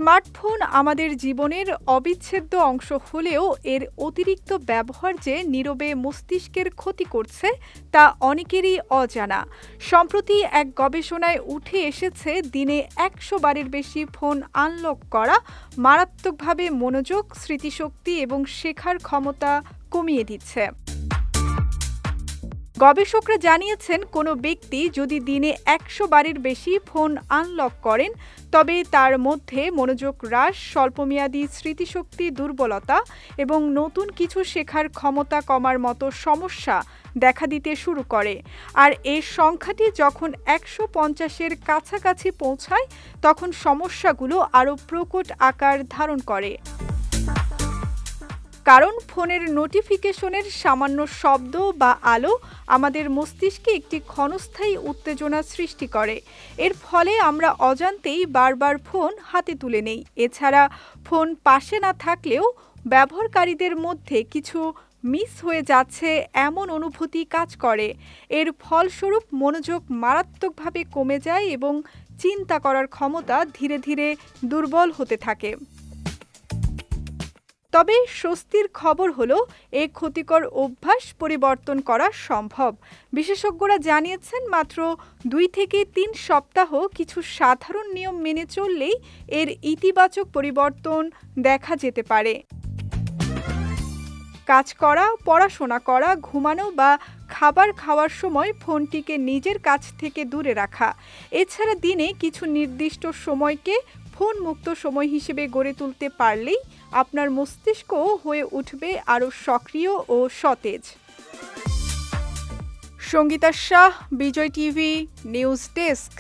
Smartphone আমাদের জীবনের অবিচ্ছেদ্য অংশ হলেও এর অতিরিক্ত ব্যবহার যে নীরবে মস্তিষ্কের ক্ষতি করছে তা অনেকেরই অজানা। সম্প্রতি এক গবেষণায় উঠে এসেছে দিনে ১০০ বারের বেশি ফোন আনলক করা মারাত্মকভাবে মনোযোগ, স্মৃতিশক্তি এবং শেখার ক্ষমতা কমিয়ে দিচ্ছে। গবেষকরা জানিয়েছেন কোনো ব্যক্তি যদি দিনে ১০০ বারের বেশি ফোন আনলক করেন তবে তার মধ্যে মনোযোগ হ্রাস, স্বল্পমেয়াদী স্মৃতিশক্তি দুর্বলতা এবং নতুন কিছু শেখার ক্ষমতা কমার মতো সমস্যা দেখা দিতে শুরু করে। আর এই সংখ্যাটি যখন ১৫০-এর কাছাকাছি পৌঁছায় তখন সমস্যাগুলো আরও প্রকট আকার ধারণ করে। কারণ ফোনের নোটিফিকেশনের সামান্য শব্দ বা আলো আমাদের মস্তিষ্কে একটি ক্ষণস্থায়ী উত্তেজনা সৃষ্টি করে। এর ফলে আমরা অজান্তেই বারবার ফোন হাতে তুলে নেই। এছাড়া ফোন পাশে না থাকলেও ব্যবহারকারীদের মধ্যে কিছু মিস হয়ে যাচ্ছে এমন অনুভূতি কাজ করে। এর ফলস্বরূপ মনোযোগ মারাত্মকভাবে কমে যায় এবং চিন্তা করার ক্ষমতা ধীরে ধীরে দুর্বল হতে থাকে। তবে স্বস্তির খবর হলো এই ক্ষতিকর অভ্যাস পরিবর্তন করা সম্ভব। বিশেষজ্ঞরা জানিয়েছেন মাত্র ২ থেকে ৩ সপ্তাহ কিছু সাধারণ নিয়ম মেনে চললেই এর ইতিবাচক পরিবর্তন দেখা যেতে পারে। কাজ করা, পড়াশোনা করা, ঘুমানো বা খাবার খাওয়ার সময় ফোনটিকে নিজের কাছ থেকে দূরে রাখা। এছাড়া দিনে কিছু নির্দিষ্ট সময়কে ফোন মুক্ত সময় হিসেবে গড়ে তুলতে পারলেই আপনার মস্তিষ্ক হয়ে উঠবে আরও সক্রিয় ও সতেজ। সঙ্গীতা শাহ, বিজয় টিভি, নিউজ ডেস্ক।